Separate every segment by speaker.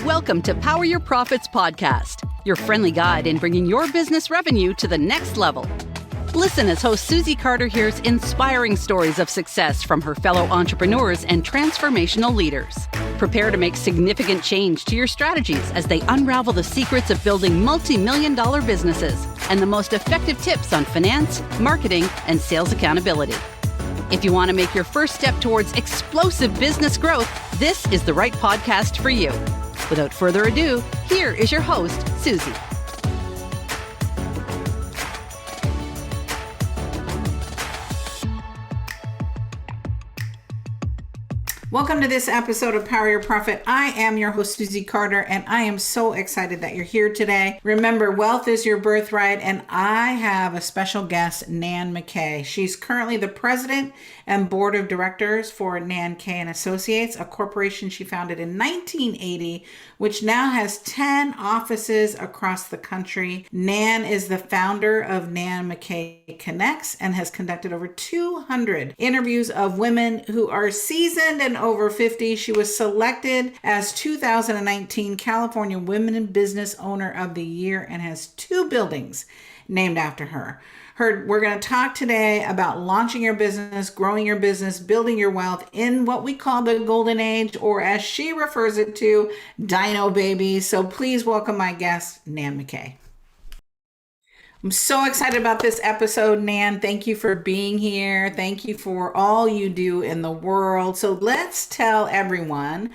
Speaker 1: Welcome to Power Your Profits podcast, your friendly guide in bringing your business revenue to the next level. Listen as host Susie Carter hears inspiring stories of success from her fellow entrepreneurs and transformational leaders. Prepare to make significant change to your strategies as they unravel the secrets of building multi-million-dollar businesses and the most effective tips on finance, marketing, and sales accountability. If you want to make your first step towards explosive business growth, this is the right podcast for you. Without further ado, here is your host, Susie.
Speaker 2: Welcome to this episode of Power Your Profit. I am your host, Susie Carter, and I am so excited that you're here today. Remember, wealth is your birthright, and I have a special guest, Nan McKay. She's currently the president and board of directors for Nan McKay Associates, a corporation she founded in 1980, which now has 10 offices across the country. Nan is the founder of Nan McKay Connects and has conducted over 200 interviews of women who are seasoned and over 50. She was selected as 2019 California Women in Business Owner of the Year and has 2 buildings named after her. We're going to talk today about launching your business, growing your business, building your wealth in what we call the golden age, or as she refers it to, Dino Baby. So please welcome my guest, Nan McKay. I'm so excited about this episode, Nan. Thank you for being here. Thank you for all you do in the world. So let's tell everyone,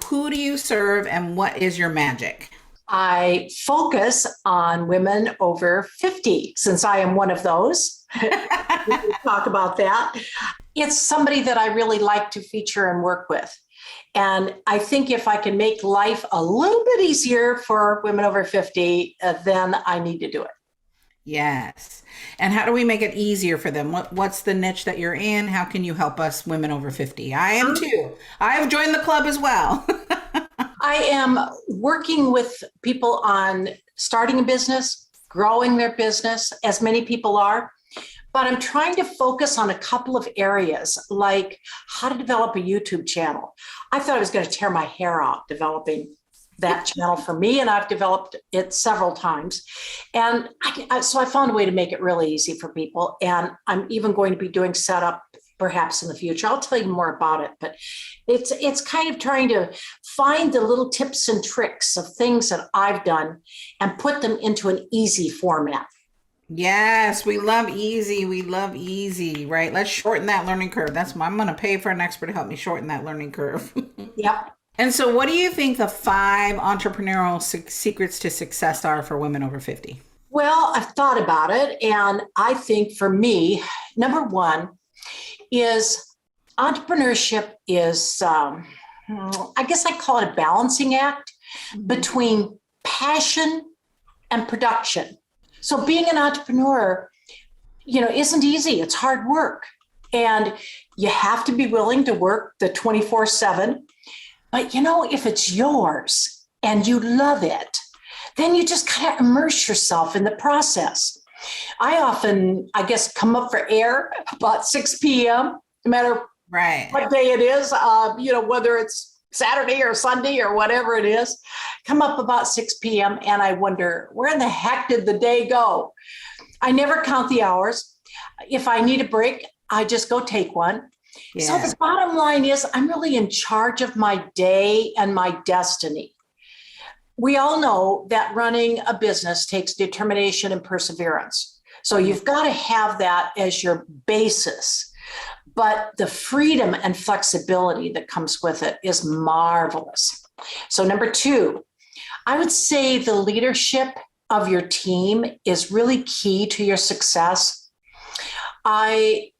Speaker 2: who do you serve and what is your magic?
Speaker 3: I focus on women over 50, since I am one of those. We can talk about that. It's somebody that I really like to feature and work with. And I think if I can make life a little bit easier for women over 50, then I need to do it.
Speaker 2: Yes. And how do we make it easier for them? What's the niche that you're in? How can you help us women over 50? I am too. I have joined the club as well.
Speaker 3: I am working with people on starting a business, growing their business, as many people are, but I'm trying to focus on a couple of areas, like how to develop a YouTube channel. I thought I was going to tear my hair out developing that channel for me, and I've developed it several times. And so I found a way to make it really easy for people. And I'm even going to be doing setup perhaps in the future. I'll tell you more about it, but it's kind of trying to find the little tips and tricks of things that I've done and put them into an easy format.
Speaker 2: Yes, we love easy. We love easy, right? Let's shorten that learning curve. I'm going to pay for an expert to help me shorten that learning curve.
Speaker 3: Yep.
Speaker 2: And so what do you think the 5 entrepreneurial secrets to success are for women over 50?
Speaker 3: Well, I've thought about it. And I think for me, number 1 is entrepreneurship is, I guess I call it a balancing act between passion and production. So being an entrepreneur, isn't easy. It's hard work. And you have to be willing to work the 24/7. But if it's yours and you love it, then you just kind of immerse yourself in the process. I often, come up for air about 6 p.m., no matter what day it is, whether it's Saturday or Sunday or whatever it is, come up about 6 p.m. and I wonder, where in the heck did the day go? I never count the hours. If I need a break, I just go take one. Yeah. So the bottom line is I'm really in charge of my day and my destiny. We all know that running a business takes determination and perseverance. So you've got to have that as your basis. But the freedom and flexibility that comes with it is marvelous. So number 2, I would say the leadership of your team is really key to your success. I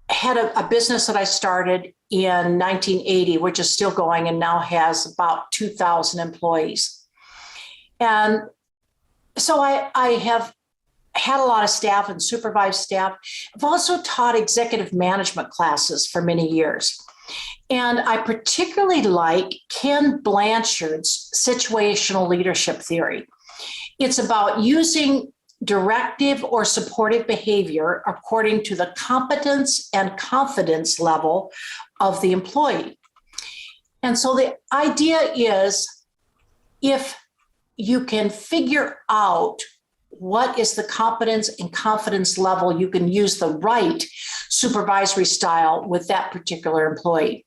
Speaker 3: had a business that I started in 1980, which is still going and now has about 2,000 employees. And so I have had a lot of staff and supervised staff. I've also taught executive management classes for many years. And I particularly like Ken Blanchard's situational leadership theory. It's about using directive or supportive behavior according to the competence and confidence level of the employee. And so the idea is, if you can figure out what is the competence and confidence level, you can use the right supervisory style with that particular employee.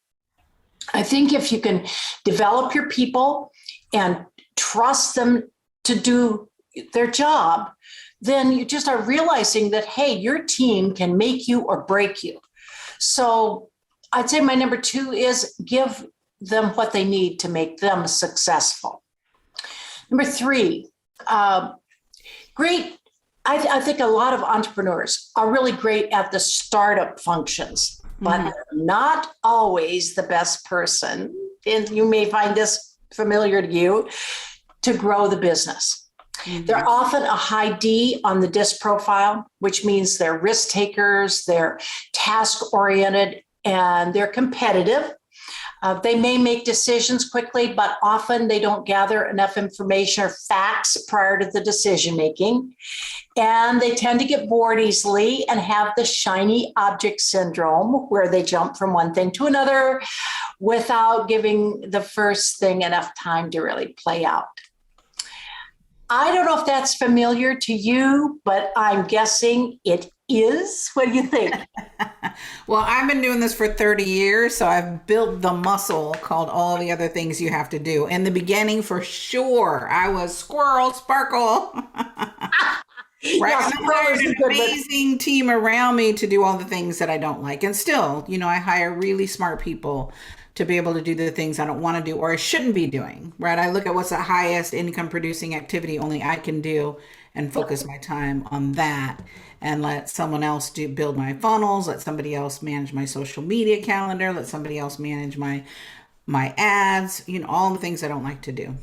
Speaker 3: I think if you can develop your people and trust them to do their job, then you just are realizing that, hey, your team can make you or break you. So I'd say my number 2 is give them what they need to make them successful. Number 3, great. I think a lot of entrepreneurs are really great at the startup functions, but they're not always the best person, and you may find this familiar to you, to grow the business. They're often a high D on the DISC profile, which means they're risk takers, they're task oriented, and they're competitive. They may make decisions quickly, but often they don't gather enough information or facts prior to the decision making. And they tend to get bored easily and have the shiny object syndrome, where they jump from one thing to another without giving the first thing enough time to really play out. I don't know if that's familiar to you, but I'm guessing it is. What do you think?
Speaker 2: Well, I've been doing this for 30 years, so I've built the muscle called all the other things you have to do. In the beginning, for sure, I was squirrel, sparkle. Right. I hired an amazing team around me to do all the things that I don't like. And still, I hire really smart people to be able to do the things I don't want to do or I shouldn't be doing, right? I look at what's the highest income producing activity only I can do and focus my time on that, and let someone else build my funnels, let somebody else manage my social media calendar, let somebody else manage my ads, all the things I don't like to do.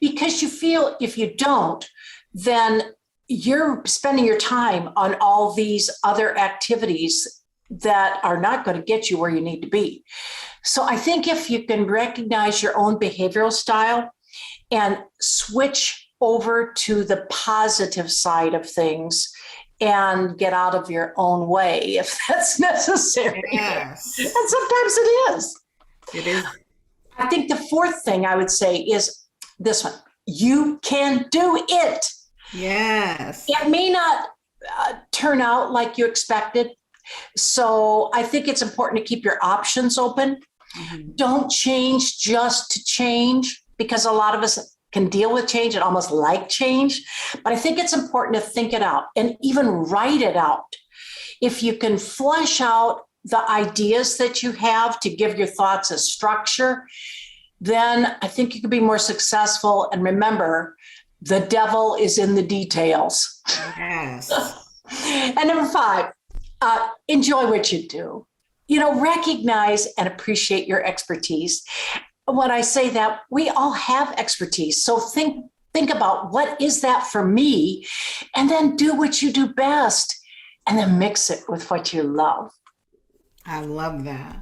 Speaker 3: Because you feel if you don't, then you're spending your time on all these other activities that are not going to get you where you need to be. So I think if you can recognize your own behavioral style and switch over to the positive side of things and get out of your own way if that's necessary.
Speaker 2: Yes.
Speaker 3: And sometimes it is.
Speaker 2: It is.
Speaker 3: I think the 4th thing I would say is this one. You can do it.
Speaker 2: Yes.
Speaker 3: It may not turn out like you expected. So I think it's important to keep your options open. Don't change just to change, because a lot of us can deal with change and almost like change. But I think it's important to think it out and even write it out. If you can flesh out the ideas that you have to give your thoughts a structure, then I think you can be more successful. And remember, the devil is in the details.
Speaker 2: Yes.
Speaker 3: And number 5, enjoy what you do. Recognize and appreciate your expertise. When I say that, we all have expertise. So think about, what is that for me? And then do what you do best, and then mix it with what you love.
Speaker 2: I love that.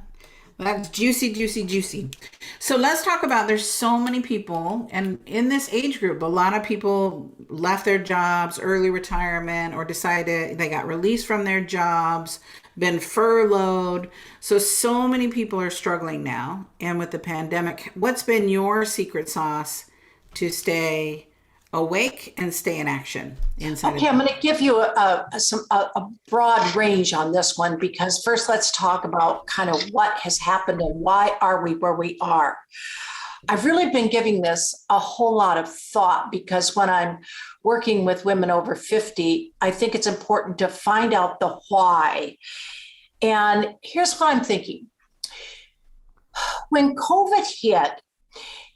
Speaker 2: That's juicy, juicy, juicy. So let's talk about, there's so many people, and in this age group, a lot of people left their jobs, early retirement, or decided they got released from their jobs, been furloughed. So many people are struggling now. And with the pandemic, what's been your secret sauce to stay awake and stay in action inside?
Speaker 3: Okay, I'm going to give you a broad range on this one, because first let's talk about kind of what has happened and why are we where we are. I've really been giving this a whole lot of thought, because when I'm working with women over 50, I think it's important to find out the why. And here's what I'm thinking. When COVID hit,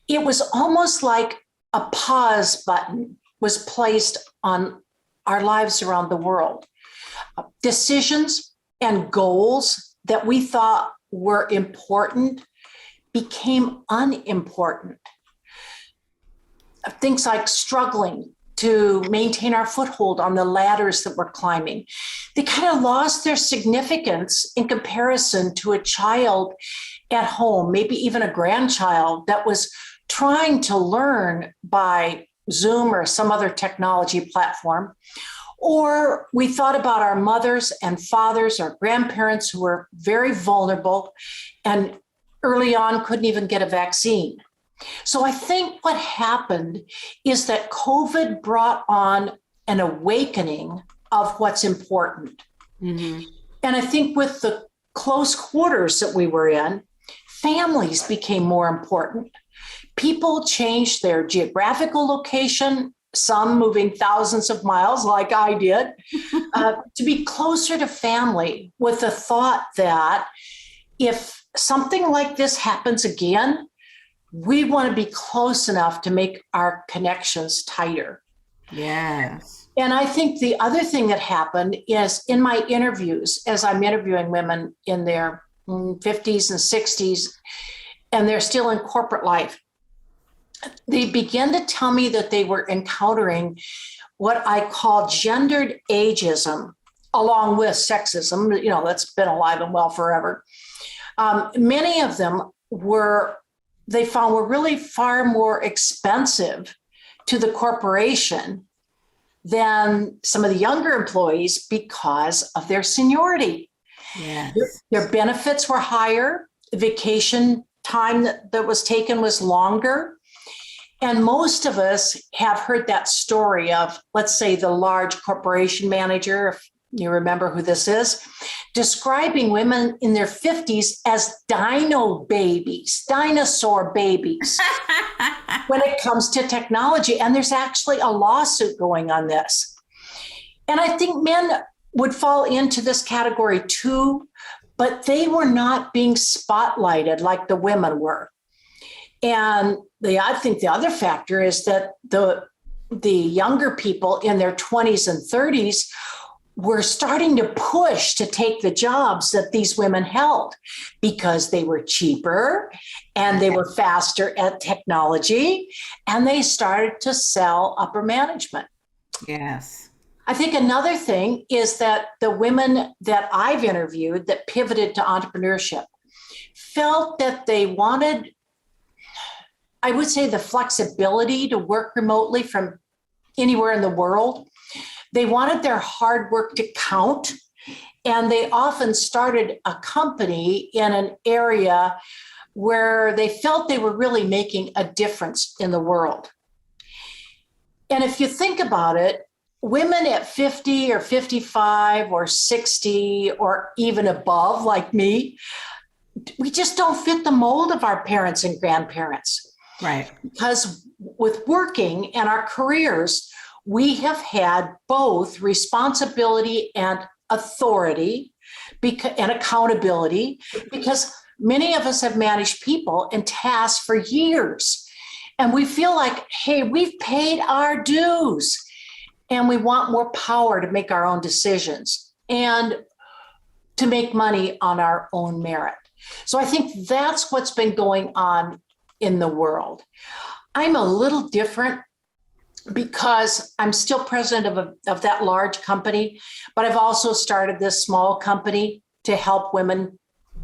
Speaker 3: it was almost like a pause button was placed on our lives around the world. Decisions and goals that we thought were important became unimportant. Things like struggling to maintain our foothold on the ladders that we're climbing, they kind of lost their significance in comparison to a child at home, maybe even a grandchild that was trying to learn by Zoom or some other technology platform. Or we thought about our mothers and fathers, our grandparents who were very vulnerable and early on couldn't even get a vaccine. So I think what happened is that COVID brought on an awakening of what's important. Mm-hmm. And I think with the close quarters that we were in, families became more important. People changed their geographical location, some moving thousands of miles like I did, to be closer to family with the thought that if something like this happens again, we want to be close enough to make our connections tighter.
Speaker 2: Yes.
Speaker 3: And I think the other thing that happened is in my interviews, as I'm interviewing women in their 50s and 60s, and they're still in corporate life, they begin to tell me that they were encountering what I call gendered ageism, along with sexism, that's been alive and well forever. Many of them they found were really far more expensive to the corporation than some of the younger employees because of their seniority.
Speaker 2: Yes.
Speaker 3: Their benefits were higher. The vacation time that was taken was longer. And most of us have heard that story of, let's say, the large corporation manager, if you remember who this is, describing women in their 50s as dinosaur babies when it comes to technology. And there's actually a lawsuit going on this. And I think men would fall into this category too, but they were not being spotlighted like the women were. And I think the other factor is that the younger people in their 20s and 30s were starting to push to take the jobs that these women held because they were cheaper and they were faster at technology, and they started to sell upper management.
Speaker 2: Yes.
Speaker 3: I think another thing is that the women that I've interviewed that pivoted to entrepreneurship felt that they wanted, I would say, the flexibility to work remotely from anywhere in the world. They wanted their hard work to count, and they often started a company in an area where they felt they were really making a difference in the world. And if you think about it, women at 50 or 55 or 60 or even above, like me, we just don't fit the mold of our parents and grandparents.
Speaker 2: Right.
Speaker 3: Because with working and our careers, we have had both responsibility and authority and accountability, because many of us have managed people and tasks for years. And we feel like, hey, we've paid our dues and we want more power to make our own decisions and to make money on our own merit. So I think that's what's been going on in the world. I'm a little different because I'm still president of that large company, but I've also started this small company to help women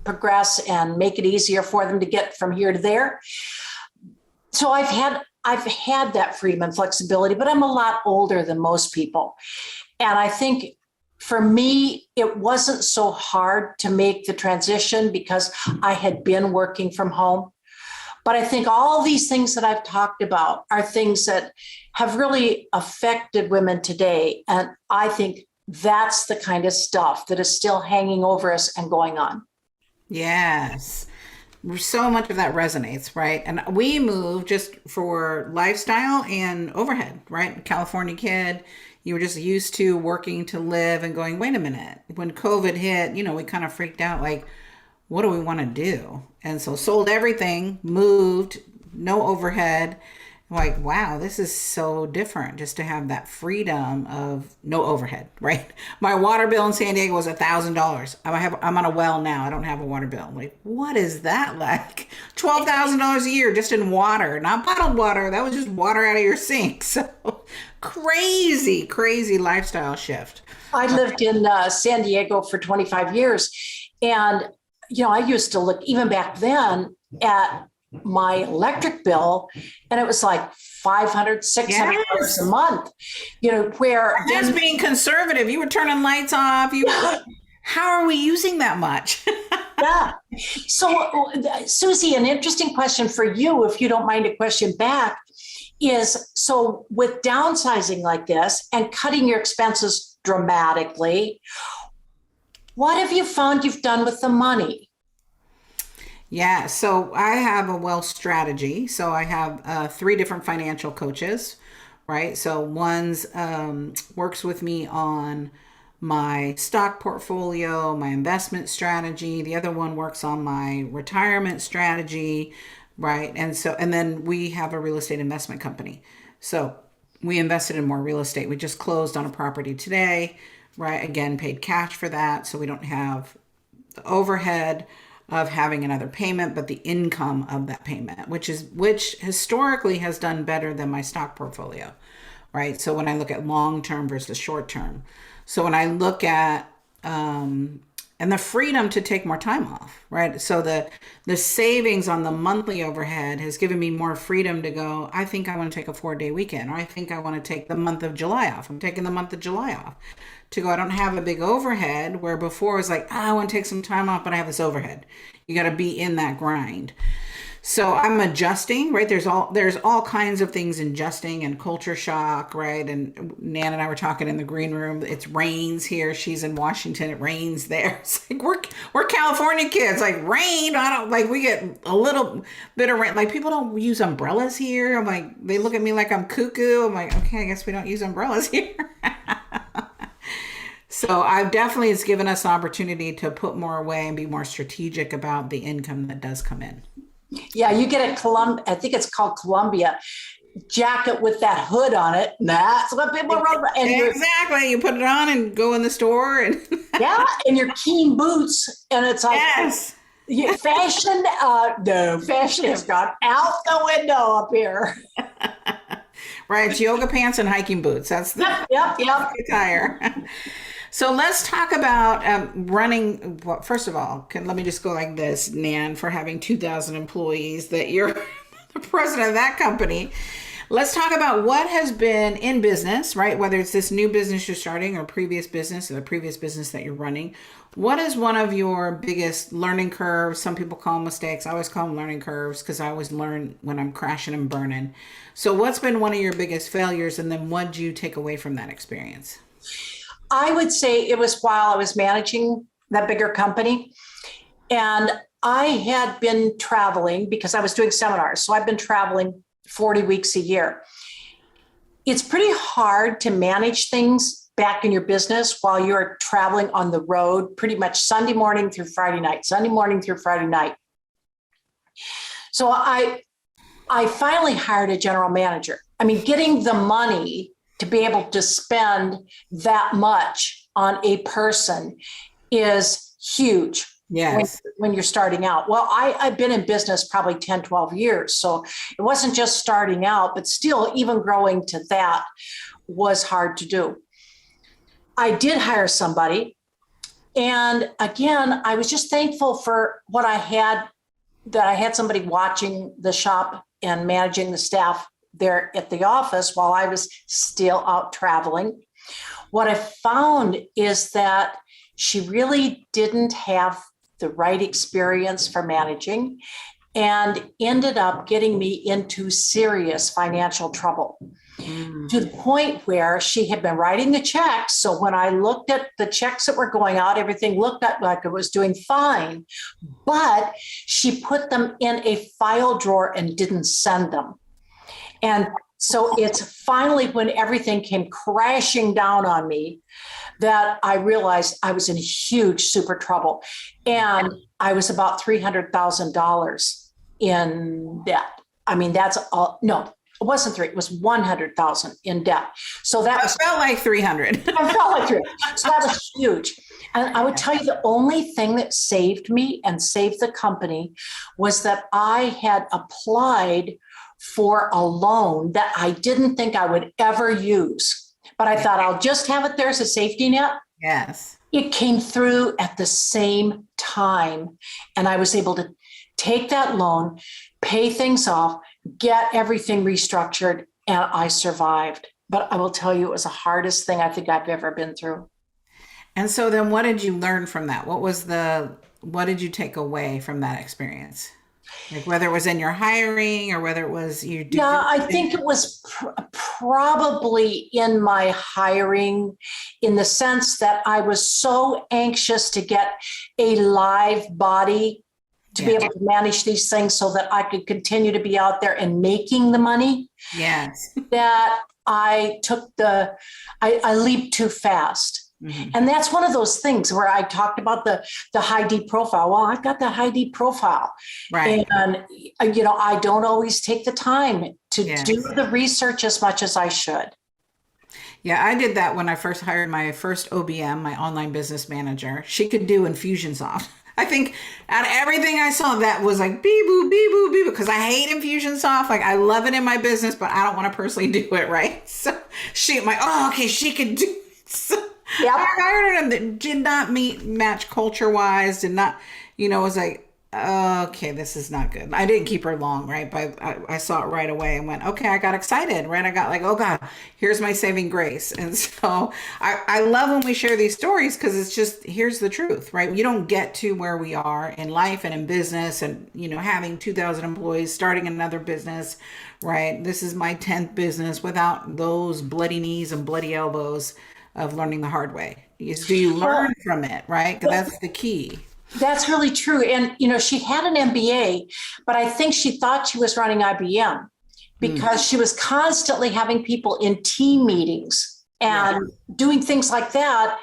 Speaker 3: progress and make it easier for them to get from here to there. So I've had that freedom and flexibility, but I'm a lot older than most people. And I think for me, it wasn't so hard to make the transition because I had been working from home. But I think all these things that I've talked about are things that have really affected women today. And I think that's the kind of stuff that is still hanging over us and going on.
Speaker 2: Yes. So much of that resonates, right? And we moved just for lifestyle and overhead, right? California kid, you were just used to working to live and going, wait a minute. When COVID hit, we kind of freaked out, like, what do we want to do? And so sold everything, moved, no overhead. Like, wow, this is so different just to have that freedom of no overhead, right? My water bill in San Diego was $1,000. I'm on a well now. I don't have a water bill. Like, what is that like? $12,000 a year just in water, not bottled water. That was just water out of your sink. So crazy, crazy lifestyle shift.
Speaker 3: I lived in San Diego for 25 years. And, I used to look even back then at my electric bill, and it was like $500, $600 a month, where
Speaker 2: just being conservative, you were turning lights off. how are we using that much?
Speaker 3: Yeah. So, Susie, an interesting question for you, if you don't mind a question back, is so with downsizing like this and cutting your expenses dramatically, what have you found you've done with the money?
Speaker 2: Yeah, so I have a wealth strategy. So I have 3 different financial coaches, right? So one's works with me on my stock portfolio, my investment strategy. The other one works on my retirement strategy, right? And then we have a real estate investment company. So we invested in more real estate. We just closed on a property today, right? Again, paid cash for that. So we don't have the overhead of having another payment, but the income of that payment, which historically has done better than my stock portfolio, right? So when I look at long term versus short term, so when I look at and the freedom to take more time off, right? So the savings on the monthly overhead has given me more freedom to go, I think I want to take a 4-day weekend, or I think I want to take the month of July off. I'm taking the month of July off to go. I don't have a big overhead, where before it was like, I want to take some time off, but I have this overhead. You got to be in that grind. So I'm adjusting, right? There's all kinds of things adjusting, and culture shock, right? And Nan and I were talking in the green room. It rains here. She's in Washington. It rains there. It's like we're California kids. Like rain. I don't like. We get a little bit of rain. Like people don't use umbrellas here. I'm like, they look at me like I'm cuckoo. I'm like, okay, I guess we don't use umbrellas here. So I've definitely, it's given us an opportunity to put more away and be more strategic about the income that does come in.
Speaker 3: Yeah, you get a I think it's called Columbia jacket with that hood on it. That's what people run. And
Speaker 2: exactly. You put it on and go in the store. And
Speaker 3: yeah, and your keen boots. And it's like,
Speaker 2: yes.
Speaker 3: Fashion, no, fashion has gone out the window up here.
Speaker 2: Right. It's yoga pants and hiking boots. That's the
Speaker 3: yep.
Speaker 2: attire. So let's talk about running. Well, first of all, let me just go like this, Nan, for having 2,000 employees, that you're the president of that company. Let's talk about what has been in business, right? Whether it's this new business you're starting or previous business or the previous business that you're running. What is one of your biggest learning curves? Some people call them mistakes. I always call them learning curves because I always learn when I'm crashing and burning. So what's been one of your biggest failures, and then what did you take away from that experience?
Speaker 3: I would say it was while I was managing that bigger company. And I had been traveling because I was doing seminars. So I've been traveling 40 weeks a year. It's pretty hard to manage things back in your business while you're traveling on the road, pretty much Sunday morning through Friday night. So I finally hired a general manager. I mean, getting the money to be able to spend that much on a person is huge.
Speaker 2: Yes.
Speaker 3: When you're starting out. Well, I've been in business probably 10, 12 years. So it wasn't just starting out, but still even growing to that was hard to do. I did hire somebody. And again, I was just thankful for what I had, that I had somebody watching the shop and managing the staff there at the office while I was still out traveling. What I found is that she really didn't have the right experience for managing and ended up getting me into serious financial trouble to the point where she had been writing the checks. So when I looked at the checks that were going out, everything looked like it was doing fine, but she put them in a file drawer and didn't send them. And so it's finally when everything came crashing down on me that I realized I was in huge super trouble. And I was about $300,000 in debt. I mean, that's all. No, it wasn't three. It was 100,000 in debt. So that
Speaker 2: felt like 300.
Speaker 3: I felt like 300. So that was huge. And I would tell you the only thing that saved me and saved the company was that I had applied for a loan that I didn't think I would ever use. But I thought I'll just have it there as a safety net.
Speaker 2: Yes.
Speaker 3: It came through at the same time. And I was able to take that loan, pay things off, get everything restructured, and I survived. But I will tell you, it was the hardest thing I think I've ever been through.
Speaker 2: And so then what did you learn from that? What did you take away from that experience? Like whether it was in your hiring or whether it was you do.
Speaker 3: Yeah, I think it was probably in my hiring, in the sense that I was so anxious to get a live body to be able to manage these things so that I could continue to be out there and making the money.
Speaker 2: Yes.
Speaker 3: That I I leaped too fast. Mm-hmm. And that's one of those things where I talked about the high D profile. Well, I've got the high D profile.
Speaker 2: Right.
Speaker 3: And, I don't always take the time to do the research as much as I should.
Speaker 2: Yeah, I did that when I first hired my first OBM, my online business manager. She could do Infusionsoft. I think out of everything I saw, that was like bee-boo, bee-boo, bee-boo, because I hate Infusionsoft. Like, I love it in my business, but I don't want to personally do it, right? So she could do it. So I hired her and it did not match culture-wise, did not, was like, okay, this is not good. I didn't keep her long, right? But I saw it right away and went, okay, I got excited, right? I got like, oh God, here's my saving grace. And so I love when we share these stories because it's just, here's the truth, right? You don't get to where we are in life and in business and, having 2,000 employees, starting another business, right? This is my 10th business without those bloody knees and bloody elbows of learning the hard way. Do you learn from it, right? Because that's the key.
Speaker 3: That's really true. And, she had an MBA, but I think she thought she was running IBM because she was constantly having people in team meetings and doing things like that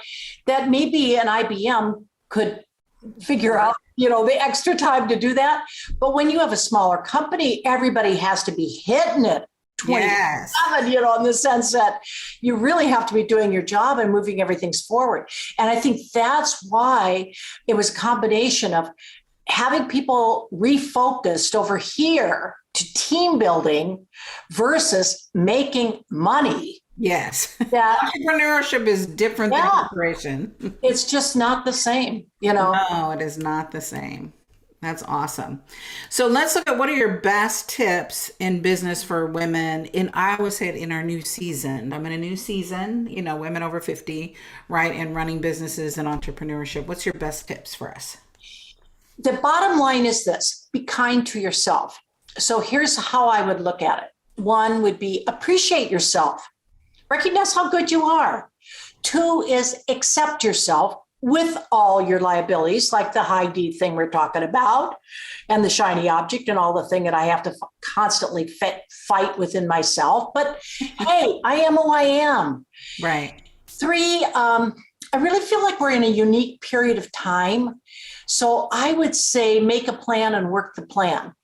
Speaker 3: maybe an IBM could figure out, the extra time to do that. But when you have a smaller company, everybody has to be hitting it 27, in the sense that you really have to be doing your job and moving everything forward. And I think that's why it was a combination of having people refocused over here to team building versus making money.
Speaker 2: Yes. That entrepreneurship is different than corporation.
Speaker 3: It's just not the same,
Speaker 2: No, it is not the same. That's awesome. So let's look at what are your best tips in business for women I always say it in our new season. I'm in a new season, women over 50, right? And running businesses and entrepreneurship. What's your best tips for us?
Speaker 3: The bottom line is this: be kind to yourself. So here's how I would look at it. One would be appreciate yourself. Recognize how good you are. Two is accept yourself with all your liabilities, like the high D thing we're talking about, and the shiny object and all the thing that I have to constantly fight within myself. But hey, I am who I am.
Speaker 2: Right.
Speaker 3: Three, I really feel like we're in a unique period of time. So I would say make a plan and work the plan.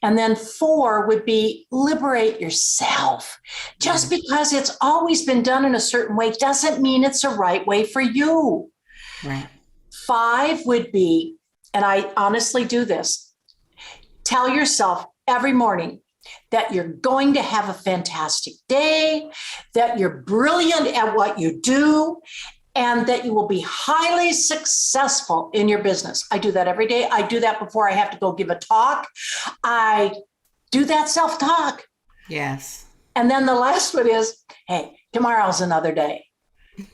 Speaker 3: And then 4 would be liberate yourself. Just because it's always been done in a certain way doesn't mean it's the right way for you.
Speaker 2: Right.
Speaker 3: 5 would be, and I honestly do this, tell yourself every morning that you're going to have a fantastic day, that you're brilliant at what you do, and that you will be highly successful in your business. I do that every day. I do that before I have to go give a talk. I do that self-talk.
Speaker 2: Yes.
Speaker 3: And then the last one is, hey, tomorrow's another day.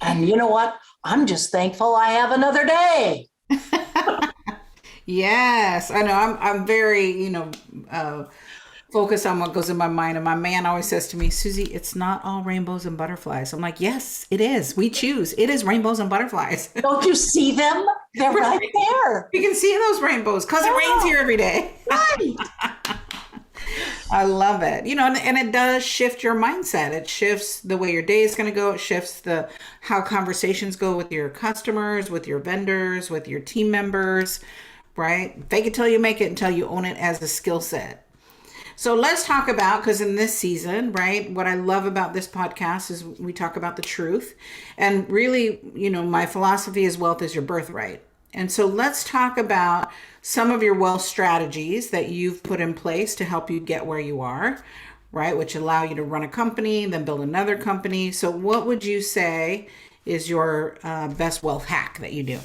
Speaker 3: And you know what? I'm just thankful I have another day.
Speaker 2: Yes, I know. I'm very, focused on what goes in my mind. And my man always says to me, Susie, it's not all rainbows and butterflies. I'm like, yes, it is. We choose. It is rainbows and butterflies.
Speaker 3: Don't you see them? They're right there.
Speaker 2: You can see those rainbows because it rains here every day.
Speaker 3: Right.
Speaker 2: I love it. And it does shift your mindset. It shifts the way your day is going to go. It shifts how conversations go with your customers, with your vendors, with your team members, right? Fake it till you make it until you own it as a skill set. So let's talk about, because in this season, right, what I love about this podcast is we talk about the truth. And really, my philosophy is wealth is your birthright. And so let's talk about some of your wealth strategies that you've put in place to help you get where you are, right, which allow you to run a company, then build another company. So what would you say is your best wealth hack that you do?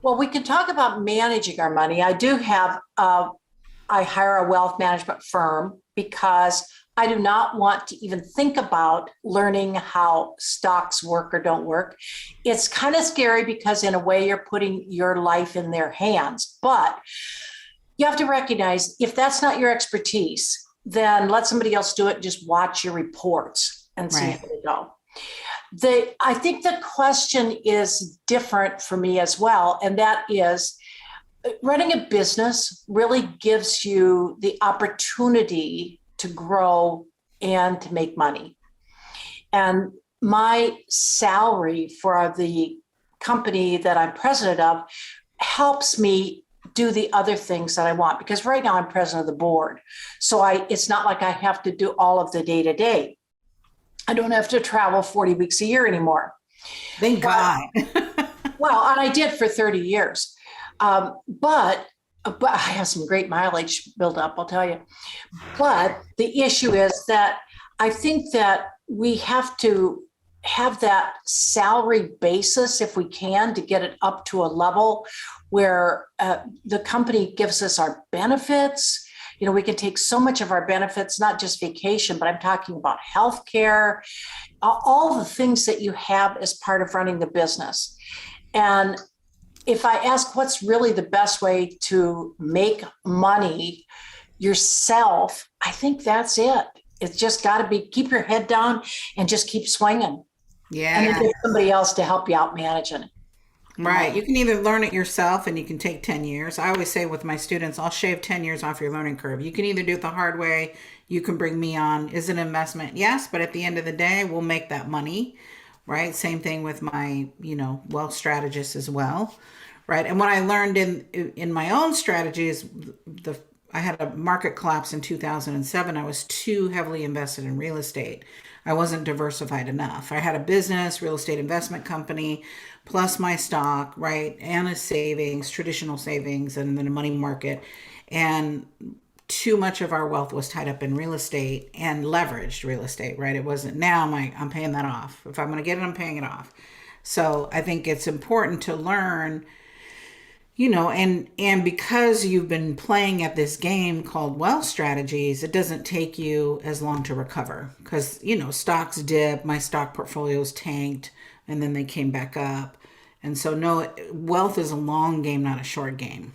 Speaker 3: Well, we can talk about managing our money. I do have I hire a wealth management firm because I do not want to even think about learning how stocks work or don't work. It's kind of scary because in a way you're putting your life in their hands. But you have to recognize if that's not your expertise, then let somebody else do it. Just watch your reports and see how they go. I think the question is different for me as well. And that is, running a business really gives you the opportunity to grow and to make money. And my salary for the company that I'm president of helps me do the other things that I want, because right now I'm president of the board. So it's not like I have to do all of the day-to-day. I don't have to travel 40 weeks a year anymore.
Speaker 2: Thank God.
Speaker 3: Well, and I did for 30 years. But I have some great mileage built up, I'll tell you. But the issue is that I think that we have to have that salary basis, if we can, to get it up to a level where the company gives us our benefits. We can take so much of our benefits, not just vacation, but I'm talking about healthcare, all the things that you have as part of running the business. And if I ask what's really the best way to make money yourself, I think that's it. It's just got to be, keep your head down and just keep swinging.
Speaker 2: Yeah.
Speaker 3: And then get somebody else to help you out managing it.
Speaker 2: Right. You can either learn it yourself and you can take 10 years. I always say with my students, I'll shave 10 years off your learning curve. You can either do it the hard way. You can bring me on. Is it an investment? Yes. But at the end of the day, we'll make that money. Right. Same thing with my, wealth strategist as well. Right. And what I learned in my own strategies, I had a market collapse in 2007. I was too heavily invested in real estate. I wasn't diversified enough. I had a business, real estate investment company, plus my stock, right, and a savings, traditional savings, and then a money market. And too much of our wealth was tied up in real estate and leveraged real estate, right? It wasn't, now I'm paying that off. If I'm going to get it, I'm paying it off. So I think it's important to learn, and because you've been playing at this game called wealth strategies, it doesn't take you as long to recover because, stocks dip, my stock portfolios tanked, and then they came back up. And so no, wealth is a long game, not a short game.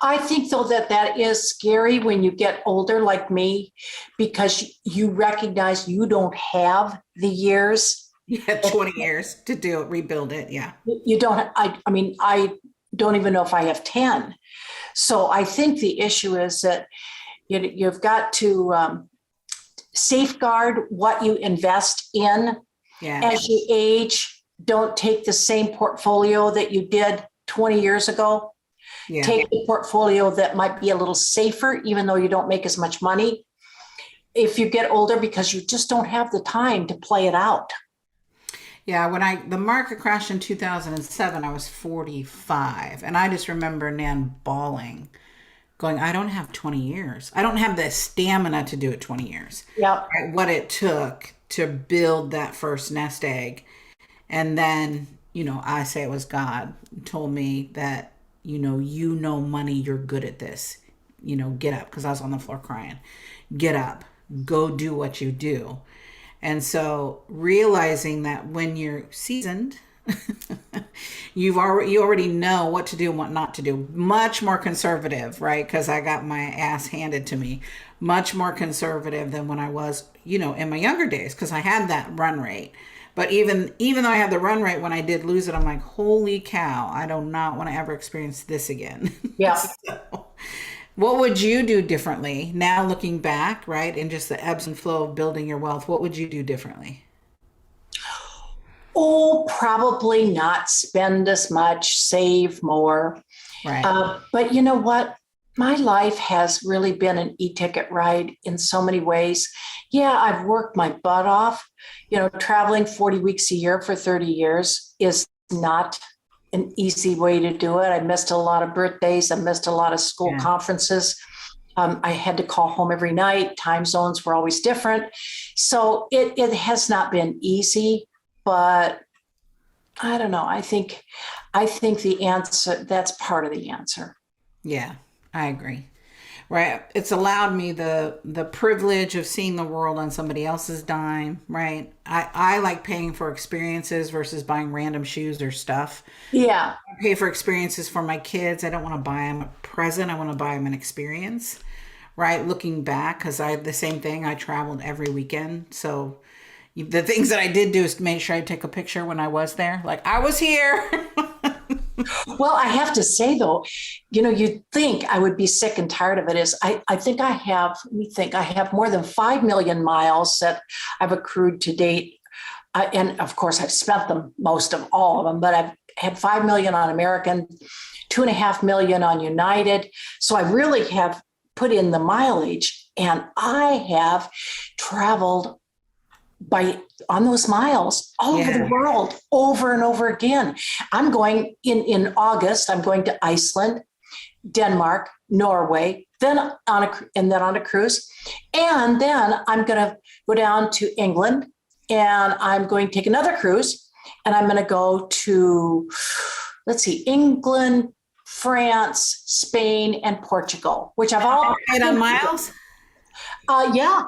Speaker 3: I think though that is scary when you get older like me, because you recognize you don't have the years.
Speaker 2: You had 20 years to rebuild it. Yeah.
Speaker 3: You don't, I don't even know if I have 10. So I think the issue is that you've got to safeguard what you invest in. As you age. Don't take the same portfolio that you did 20 years ago. Take a portfolio that might be a little safer, even though you don't make as much money if you get older, because you just don't have the time to play it out.
Speaker 2: Yeah, when the market crashed in 2007, I was 45. And I just remember Nan bawling, going, I don't have 20 years. I don't have the stamina to do it 20 years.
Speaker 3: Yeah.
Speaker 2: Right? What it took to build that first nest egg. And then, I say it was God told me that, money, you're good at this. Get up, because I was on the floor crying. Get up, go do what you do. And so realizing that when you're seasoned, you already know what to do and what not to do. Much more conservative, right? Because I got my ass handed to me. Much more conservative than when I was, in my younger days, because I had that run rate. But even though I had the run rate, when I did lose it, I'm like, holy cow, I do not want to ever experience this again.
Speaker 3: Yeah.
Speaker 2: So, what would you do differently now looking back, right? And just the ebbs and flow of building your wealth. What would you do differently?
Speaker 3: Oh, probably not spend as much, save more.
Speaker 2: Right.
Speaker 3: But you know what? My life has really been an e-ticket ride in so many ways. Yeah, I've worked my butt off. Traveling 40 weeks a year for 30 years is not an easy way to do it. I missed a lot of birthdays. I missed a lot of school conferences. I had to call home every night. Time zones were always different. So it has not been easy, but I don't know. I think the answer, that's part of the answer.
Speaker 2: Yeah, I agree. right? It's allowed me the privilege of seeing the world on somebody else's dime, right? I like paying for experiences versus buying random shoes or stuff.
Speaker 3: Yeah.
Speaker 2: I pay for experiences for my kids. I don't want to buy them a present. I want to buy them an experience, right? Looking back, because I the same thing. I traveled every weekend. So the things that I did do is to make sure I take a picture when I was there. Like, I was here.
Speaker 3: Well, I have to say though, you'd think I would be sick and tired of it. I think I have more than 5 million miles that I've accrued to date. And of course I've spent them, most of all of them, but I've had 5 million on American, 2.5 million on United. So I really have put in the mileage, and I have traveled on those miles all over the world over and over again. I'm going in August, I'm going to Iceland, Denmark, Norway, then on a cruise. And then I'm going to go down to England, and I'm going to take another cruise, and I'm going to go to, England, France, Spain, and Portugal, which I've all
Speaker 2: paid on miles.
Speaker 3: Yeah.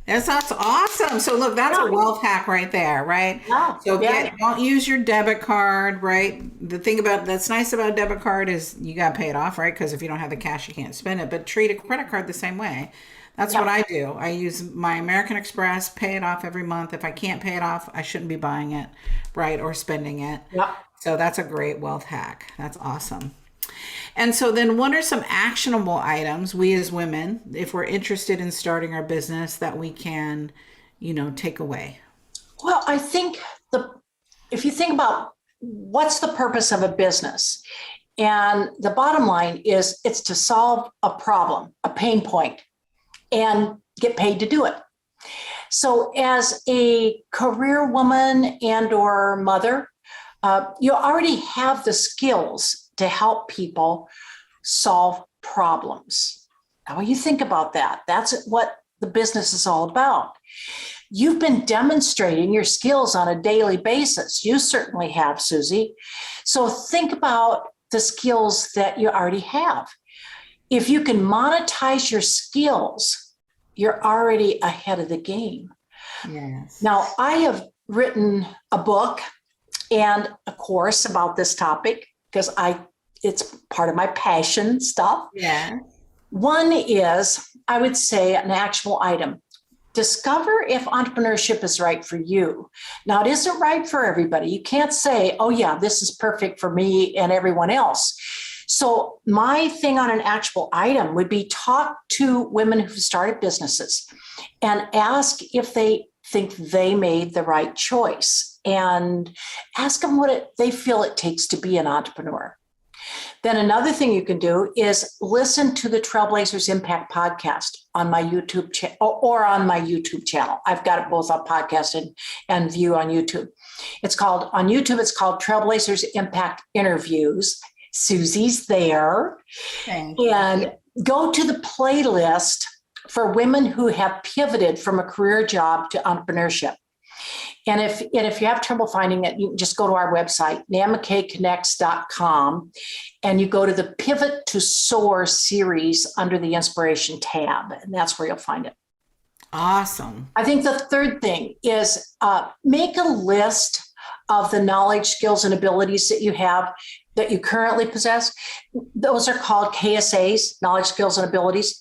Speaker 2: That's awesome. So look, that's a wealth hack right there, right?
Speaker 3: Yeah.
Speaker 2: So don't use your debit card, right? The thing that's nice about a debit card is you got to pay it off, right? Because if you don't have the cash, you can't spend it. But treat a credit card the same way. That's what I do. I use my American Express, pay it off every month. If I can't pay it off, I shouldn't be buying it, right? Or spending it.
Speaker 3: Yeah.
Speaker 2: So that's a great wealth hack. That's awesome. And so then what are some actionable items we as women, if we're interested in starting our business, that we can, take away?
Speaker 3: Well, I think if you think about what's the purpose of a business, and the bottom line is it's to solve a problem, a pain point, and get paid to do it. So as a career woman and or mother, you already have the skills to help people solve problems. Now, when you think about that, that's what the business is all about. You've been demonstrating your skills on a daily basis. You certainly have, Susie. So think about the skills that you already have. If you can monetize your skills, you're already ahead of the game.
Speaker 2: Yes.
Speaker 3: Now, I have written a book and a course about this topic because it's part of my passion stuff.
Speaker 2: Yeah.
Speaker 3: One is, I would say, an actual item. Discover if entrepreneurship is right for you. Now, it isn't right for everybody. You can't say, oh yeah, this is perfect for me and everyone else. So my thing on an actual item would be talk to women who've started businesses and ask if they think they made the right choice, and ask them what they feel it takes to be an entrepreneur. Then another thing you can do is listen to the Trailblazers Impact podcast on my YouTube channel or on my YouTube channel. I've got it both on podcast and view on YouTube. On YouTube, it's called Trailblazers Impact Interviews. Susie's there. And go to the playlist for women who have pivoted from a career job to entrepreneurship. And if you have trouble finding it, you can just go to our website, nanmckayconnects.com, and you go to the Pivot to Soar series under the Inspiration tab, and that's where you'll find it.
Speaker 2: Awesome.
Speaker 3: I think the third thing is make a list of the knowledge, skills, and abilities that you have, that you currently possess. Those are called KSAs, knowledge, skills, and abilities.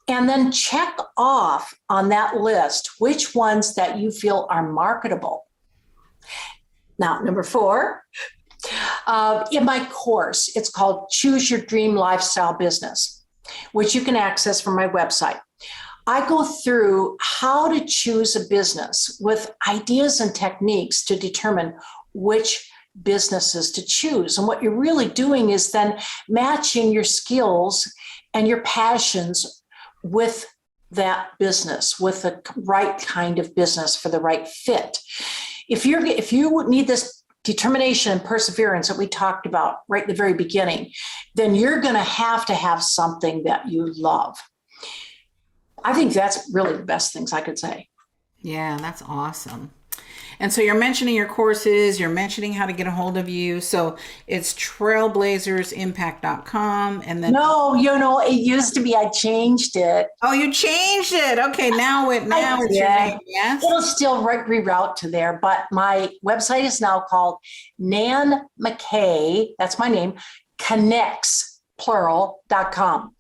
Speaker 3: And then check off on that list which ones that you feel are marketable. Now, number 4, in my course, it's called Choose Your Dream Lifestyle Business, which you can access from my website. I go through how to choose a business with ideas and techniques to determine which businesses to choose. And what you're really doing is then matching your skills and your passions with that business, with the right kind of business for the right fit. If you need this determination and perseverance that we talked about right at the very beginning, then you're going to have something that you love. I think that's really the best things I could say.
Speaker 2: Yeah, that's awesome. And so you're mentioning your courses, you're mentioning how to get a hold of you. So it's trailblazersimpact.com. And then
Speaker 3: No, it used to be, I changed it.
Speaker 2: oh, you changed it. Okay, now it's your name. Yes.
Speaker 3: It'll still reroute to there, but my website is now called Nan McKay, that's my name, Connects plural.com.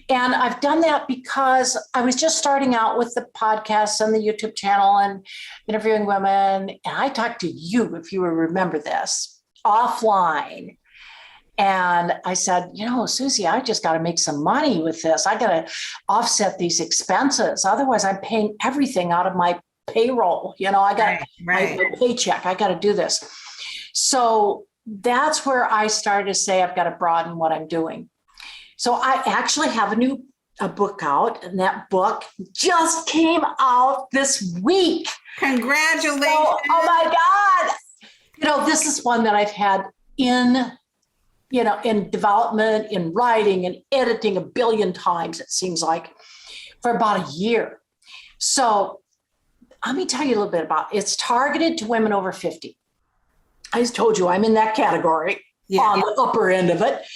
Speaker 3: And I've done that because I was just starting out with the podcast and the YouTube channel and interviewing women. And I talked to you, if you will remember this, offline. And I said, Susie, I just got to make some money with this. I got to offset these expenses. Otherwise, I'm paying everything out of my payroll. I got my paycheck. I got to do this. So that's where I started to say, I've got to broaden what I'm doing. So I actually have a book out, and that book just came out this week.
Speaker 2: Congratulations.
Speaker 3: Oh my God. This is one that I've had in development, in writing and editing a billion times, it seems like, for about a year. So let me tell you a little bit about it. It's targeted to women over 50. I just told you I'm in that category on the upper end of it.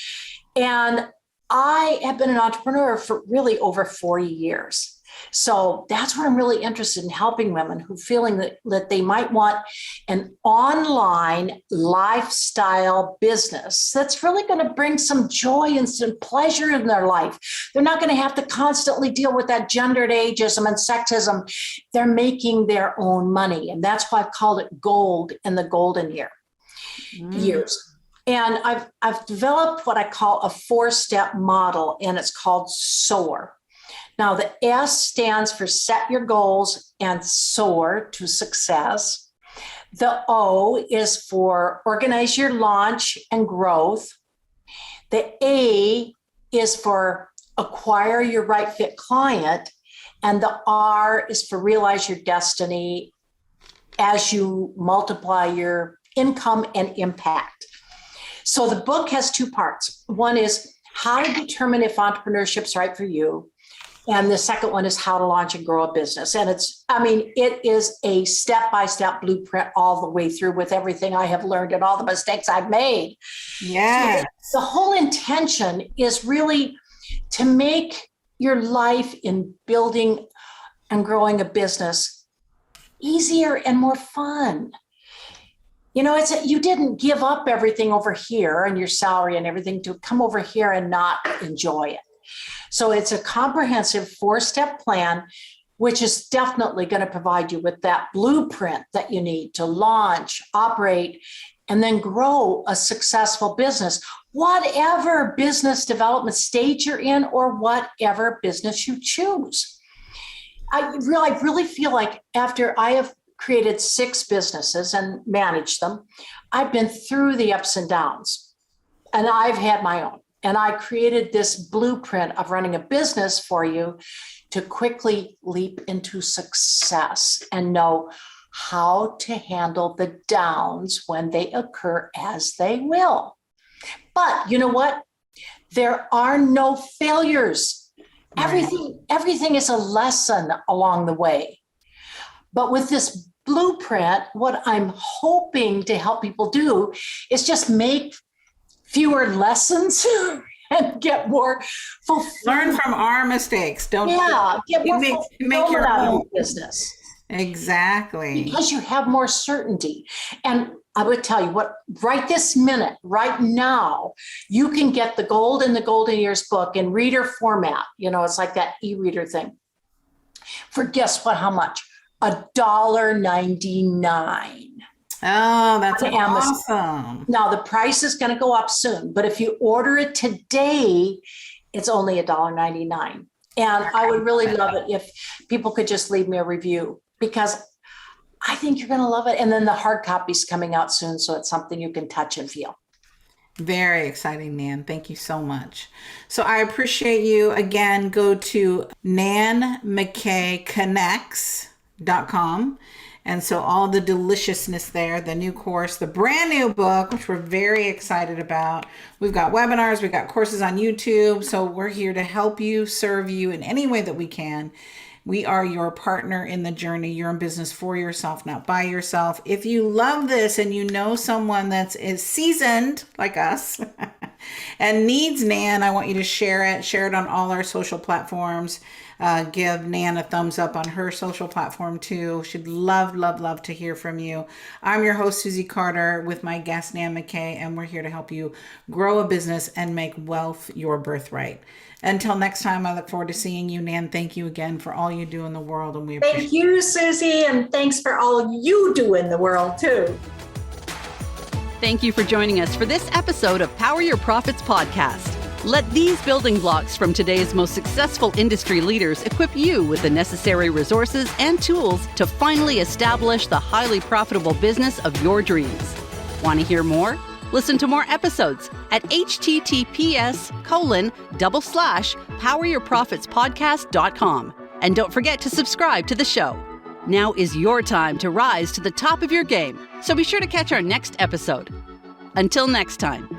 Speaker 3: And I have been an entrepreneur for really over 40 years. So that's what I'm really interested in, helping women who feeling that they might want an online lifestyle business that's really going to bring some joy and some pleasure in their life. They're not going to have to constantly deal with that gendered ageism and sexism. They're making their own money. And that's why I've called it gold in the golden years. And I've developed what I call a 4-step model, and it's called SOAR. Now, the S stands for set your goals and soar to success. The O is for organize your launch and growth. The A is for acquire your right fit client. And the R is for realize your destiny as you multiply your income and impact. So the book has 2 parts. One is how to determine if entrepreneurship's right for you. And the second one is how to launch and grow a business. And it is a step-by-step blueprint all the way through, with everything I have learned and all the mistakes I've made.
Speaker 2: Yeah.
Speaker 3: So the whole intention is really to make your life in building and growing a business easier and more fun. You didn't give up everything over here and your salary and everything to come over here and not enjoy it. So it's a comprehensive 4-step plan, which is definitely going to provide you with that blueprint that you need to launch, operate, and then grow a successful business, whatever business development stage you're in or whatever business you choose. I really feel like after I have created 6 businesses and managed them, I've been through the ups and downs, and I've had my own. And I created this blueprint of running a business for you to quickly leap into success and know how to handle the downs when they occur, as they will. But you know what? There are no failures. Right. Everything is a lesson along the way. But with this blueprint, what I'm hoping to help people do is just make fewer lessons and get more fulfillment.
Speaker 2: Learn from our mistakes.
Speaker 3: Get more
Speaker 2: make your own
Speaker 3: business.
Speaker 2: Exactly.
Speaker 3: Because you have more certainty. And I would tell you what, right this minute, right now, you can get the Gold in the Golden Years book in reader format. It's like that e-reader thing. For guess what, how much? $1.99.
Speaker 2: Oh, that's
Speaker 3: Amazon.
Speaker 2: Awesome.
Speaker 3: Now, the price is going to go up soon, but if you order it today, it's only $1.99. And I would really love it if people could just leave me a review, because I think you're going to love it. And then the hard copy's coming out soon, so it's something you can touch and feel.
Speaker 2: Very exciting, Nan. Thank you so much. So I appreciate you. Again, go to Nan McKay Connects.com. And so all the deliciousness there, the new course, the brand new book, which we're very excited about. We've got webinars, we've got courses on YouTube. So we're here to help you, serve you in any way that we can. We are your partner in the journey. You're in business for yourself, not by yourself. If you love this and you know someone is seasoned like us and needs Nan, I want you to share it. Share it on all our social platforms. Give Nan a thumbs up on her social platform too. She'd love, love, love to hear from you. I'm your host, Susie Carter, with my guest, Nan McKay, and we're here to help you grow a business and make wealth your birthright. Until next time, I look forward to seeing you. Nan, thank you again for all you do in the world. And we appreciate
Speaker 3: Thank you, Susie, and thanks for all you do in the world too.
Speaker 1: Thank you for joining us for this episode of Power Your Profits podcast. Let these building blocks from today's most successful industry leaders equip you with the necessary resources and tools to finally establish the highly profitable business of your dreams. Want to hear more? Listen to more episodes at https://poweryourprofitspodcast.com. And don't forget to subscribe to the show. Now is your time to rise to the top of your game, so be sure to catch our next episode. Until next time.